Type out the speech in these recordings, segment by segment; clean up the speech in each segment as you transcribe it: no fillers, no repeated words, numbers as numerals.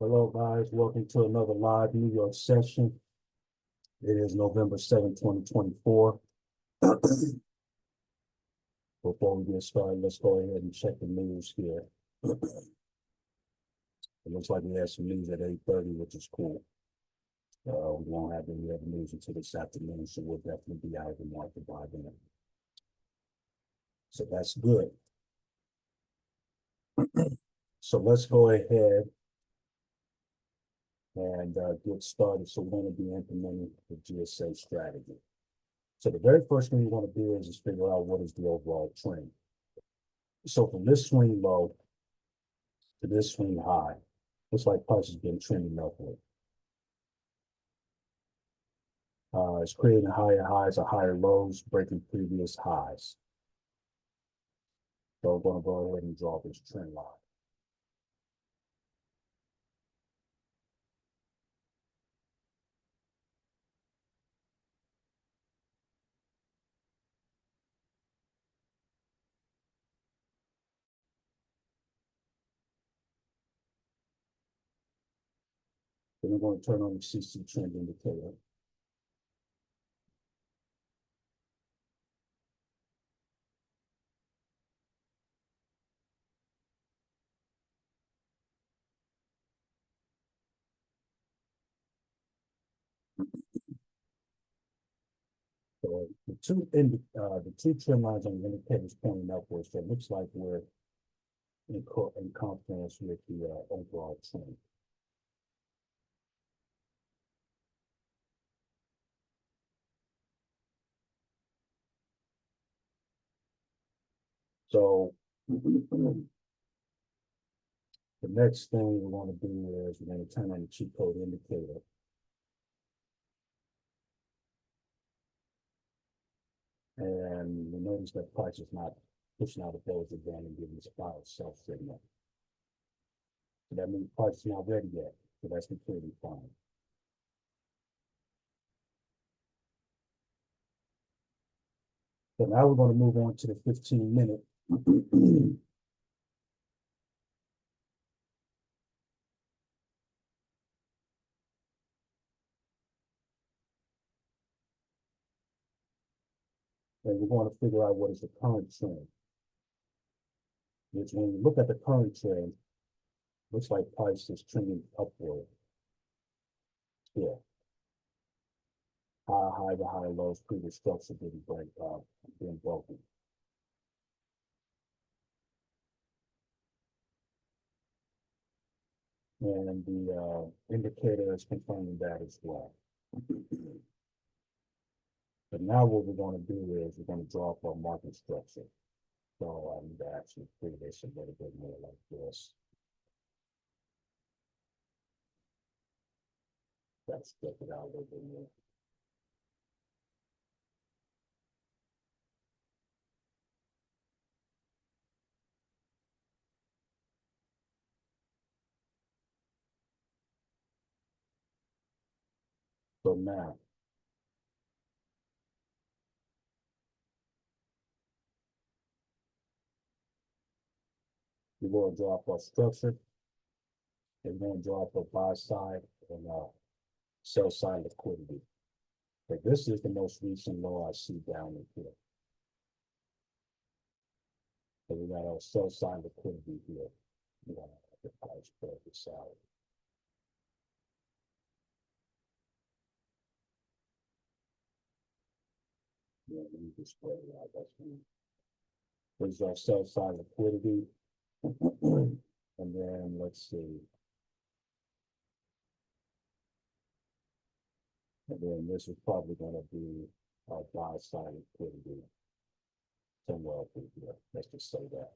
Hello, guys. Welcome to another live New York session. It is November 7th, 2024. Before we get started, let's go ahead and check the news here. It looks like we have some news at 8:30, which is cool. We won't have any other news until this afternoon, so we'll definitely be out of the market by then. So that's good. So let's go ahead and get started. So we're going to be implementing the G.S.A strategy. So the very first thing we want to do is figure out what is the overall trend. So from this swing low to this swing high, looks like price has been trending upward. It's creating higher highs or higher lows, breaking previous highs. So we're going to go ahead and draw this trend line. Then we're going to turn on the CC trend indicator. So the two trend lines on the indicator is pointing upwards. So it looks like we're in confidence with the overall trend. So the next thing we want to do is we're going to turn on the cheat code indicator. And we notice that price is not pushing out a Bollinger Band and giving us a final self signal. So that means price is not ready yet. So that's completely fine. So now we're going to move on to the 15-minute. And we're going to figure out what is the current trend. Which when you look at the current trend, looks like price is trending upward. Yeah. High to high lows, previous structure being broken. And the indicator is confirming that as well. But now what we're going to do is we're going to draw up our market structure. So I need to actually create this a little bit more like this. Let's check it out a little bit more. So now, we're going to draw up our structure. And we're going to draw up a buy side and sell side liquidity. But this is the most recent low I see down in here. So we got our sell side liquidity here. We got the price spread this out. Yeah, let me just spread it out. That's fine. There's our sell side liquidity. And then let's see. And then this is probably going to be our buy side liquidity somewhere up in here. Let's just say that.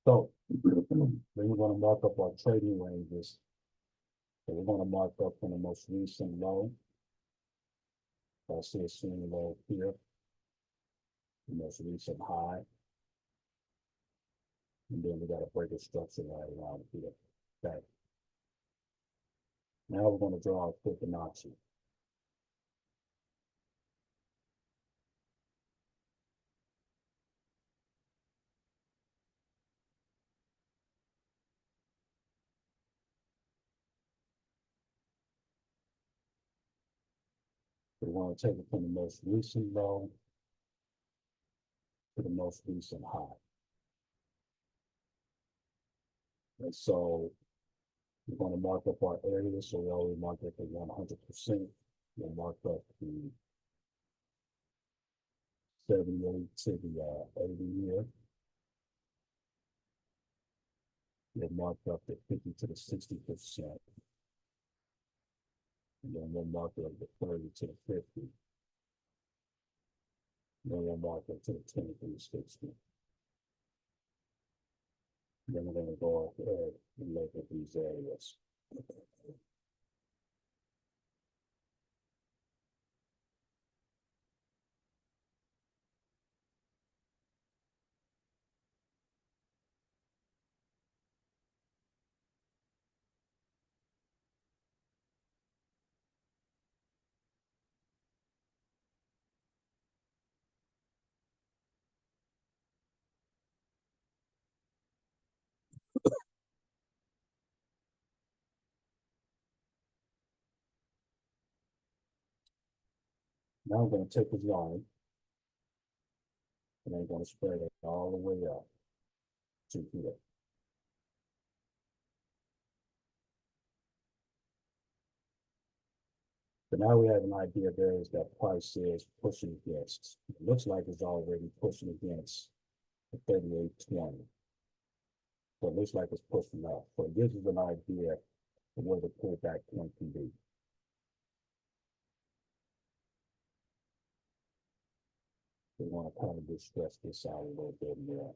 So then we're going to mark up our trading ranges. So we're going to mark up from the most recent low. I see a swing low here, the most recent high. And then we got a break of structure right around here. Okay. Now we're going to draw a Fibonacci. We want to take it from the most recent low to the most recent high. And so we're going to mark up our area. So we always mark up the 100%. We'll mark up the 78 to the 80 here. We'll mark up the 50 to the 60%. And then we'll mark up the 30 to the 50. Then we'll mark up to the 20 to the 60. Then we're going to go ahead and look at these areas. Now I'm going to take this line and I'm going to spread it all the way up to here. So now we have an idea of areas that price is pushing against. It looks like it's already pushing against the 38.20. So it looks like it's pushing up. So it gives us an idea of where the pullback point can be. We want to kind of just stress this out a little bit more.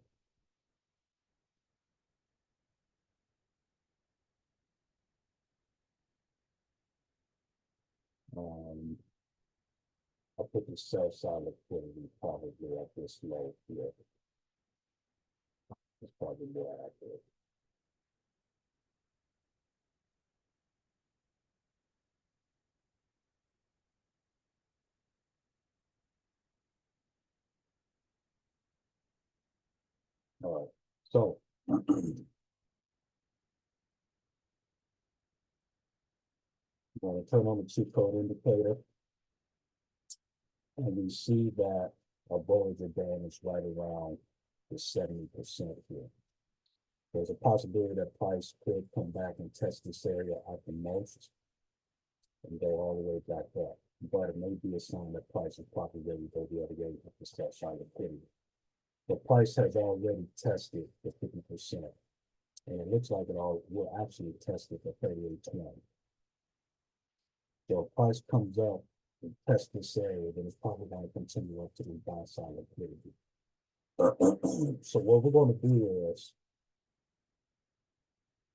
I'll put the sell side liquidity probably at this low here. It's probably more accurate. All right, so I'm going to turn on the cheat code indicator, and we see that our Bollinger Band is right around the 70% here. There's a possibility that price could come back and test this area at the most and go all the way back up. But it may be a sign that price is probably ready to go the other way with the sell side liquidity. The price has already tested the 50%, and it looks like it all will actually test it for 38.20. So if price comes up and tests this area, then it's probably going to continue up to the downside liquidity. So what we're going to do is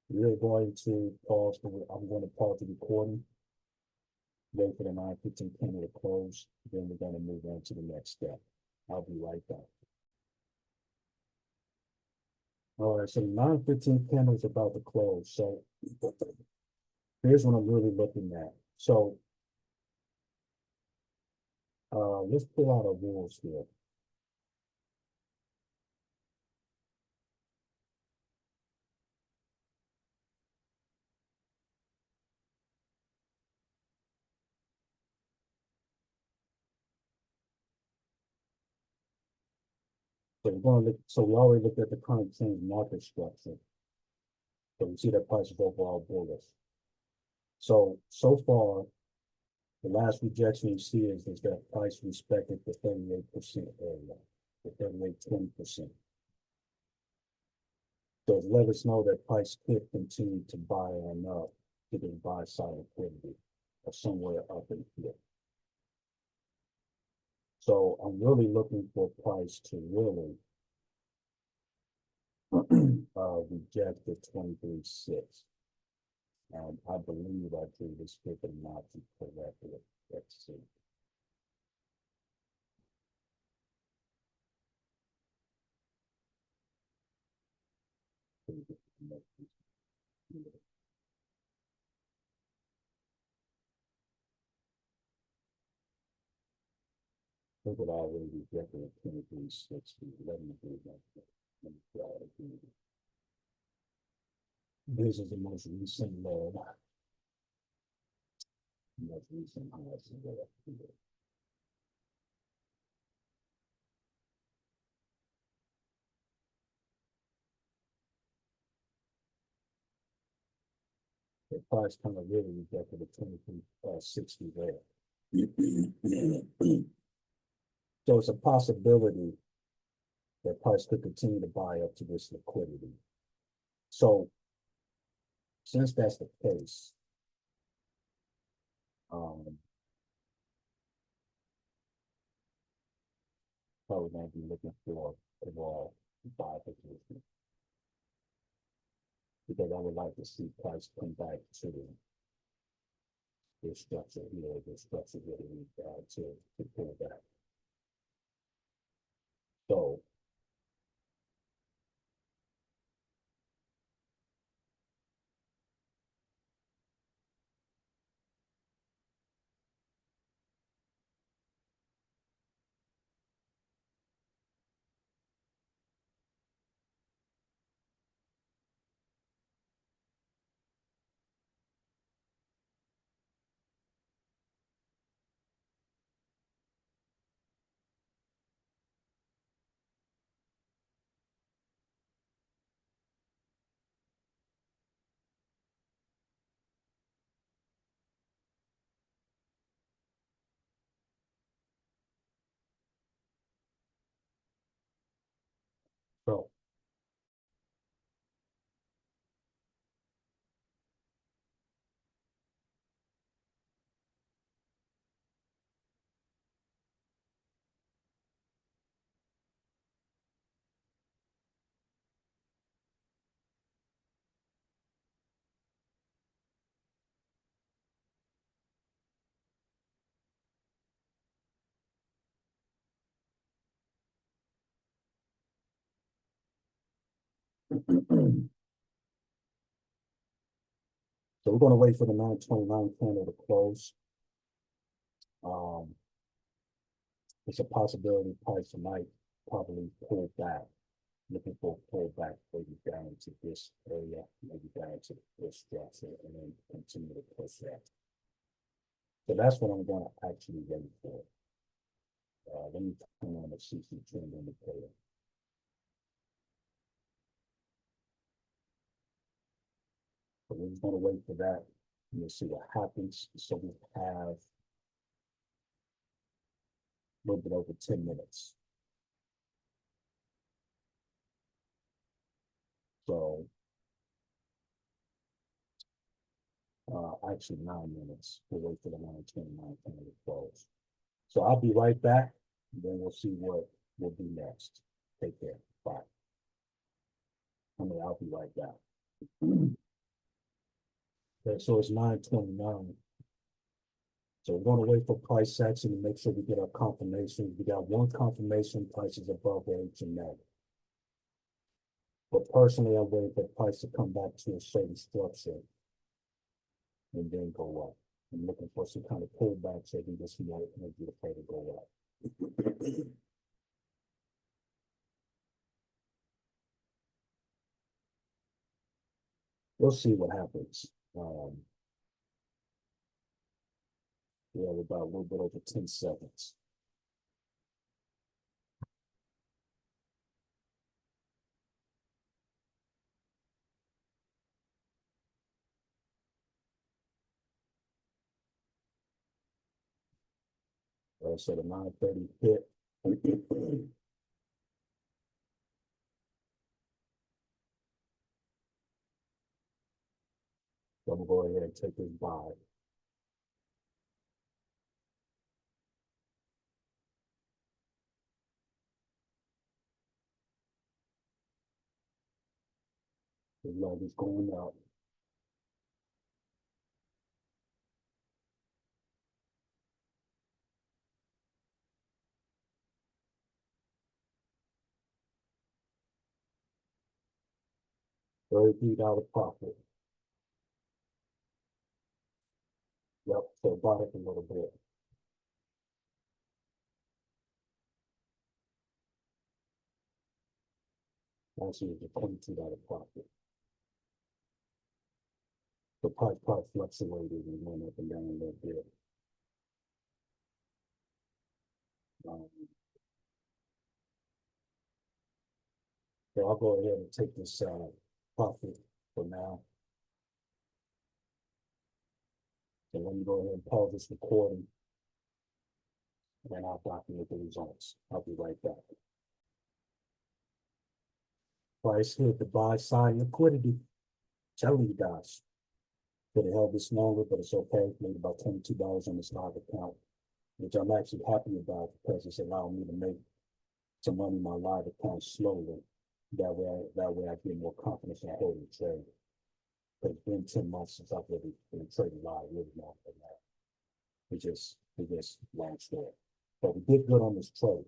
we're going to pause. I'm going to pause the recording, wait for the 9:15 candle to close. Then we're going to move on to the next step. I'll be right back. All right, so the 9:15 candle is about to close. So here's what I'm really looking at. So let's pull out our rules here. So we're going to look, so we already looked at the current change market structure. So we see that price is overall bullish. So far, the last rejection you see is that price respected the 38% area, the 38.20%. So let us know that price could continue to buy on up to the buy side liquidity or somewhere up in here. So I'm really looking for price to really Rejected 23.6. I believe I drew this Fibonacci correctly. Let's see. Look at already rejected at 23.60. Let me do that. Let me try it again. This is the most recent low. Most recent highs in there. The price kind of really rejected at 23.60 there. So it's a possibility that price could continue to buy up to this liquidity. So since that's the case, probably going to be looking for a raw buy position because I would like to see price come back to this structure here, this structure that we to pull back. So so so we're going to wait for the 929 candle to close. It's a possibility price might probably pull back, looking for a pullback maybe down into this area, maybe down to this structure, and then continue to push that. So that's what I'm going to actually wait for. Let me turn on the CC trend indicator. So we're just going to wait for that and we'll see what happens. So we have a little bit over 10 minutes. So actually 9 minutes. We'll wait for the 929 candle to close. So I'll be right back. And then we'll see what will be next. Take care. Bye. I'll be right back. Okay, so it's 929. So we're going to wait for price action to make sure we get our confirmation. We got one confirmation, prices above the H&A. But personally, I'm waiting for the price to come back to a certain structure and then go up. I'm looking for some kind of pullback so we just know maybe the play to go up. We'll see what happens. We have about a little bit over 10 seconds. So the 930 hit. So I'm gonna go ahead and take this buy. The log is going up. $33 profit. Yep, so bought it a little bit. Actually, it's a $22 profit. The price fluctuated and went up and down a little bit. So I'll go ahead and take this profit for now. So let me go ahead and pause this recording, and I'll document the results. I'll be right back. Price hit the buy side liquidity. Telling you guys. Could have held this longer, but it's okay. Made about $22 on this live account, which I'm actually happy about because it's allowing me to make some money in my live account slowly. That way I get more confidence in holding trade. But it's been 10 months since I've really been trading live, really long than that. It's just long story. But we did good on this trade.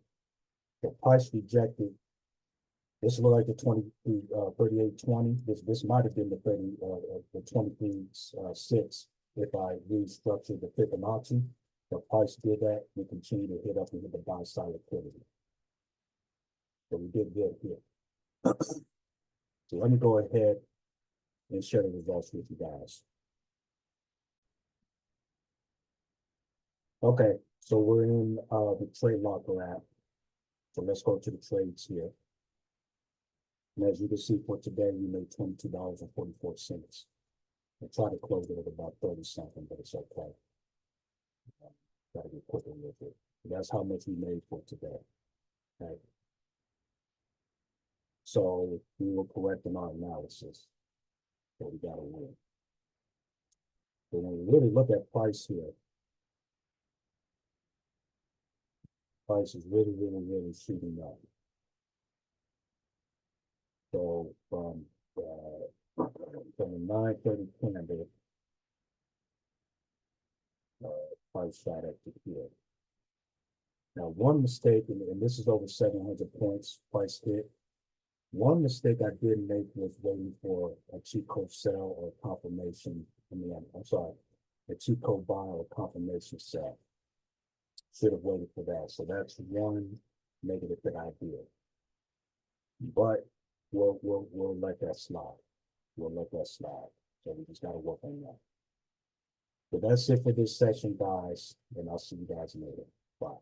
The price rejected. This looked like the 38.20. This might have been the 23.6 if I restructured the Fibonacci. The price did that. We continue to hit up and hit the buy side liquidity. So we did good here. So let me go ahead and share the results with you guys. Okay, so we're in the trade locker app. So let's go to the trades here. And as you can see for today, we made $22.44. I try to close it at about 30 something, but it's okay. Gotta get quicker with it. That's how much we made for today. Okay. So we were correct in our analysis. So we got to win. But when we really look at price here, price is really shooting up. So from the 9:30 candle, price shot up to here. Now, one mistake, and this is over 700 points, price hit. One mistake I did make was waiting for a cheat code sell or confirmation. I'm sorry, a cheat code buy or confirmation sell. Should have waited for that. So that's one negative that I did. But we'll let that slide. We'll let that slide. So we just got to work on that. But that's it for this session, guys. And I'll see you guys later. Bye.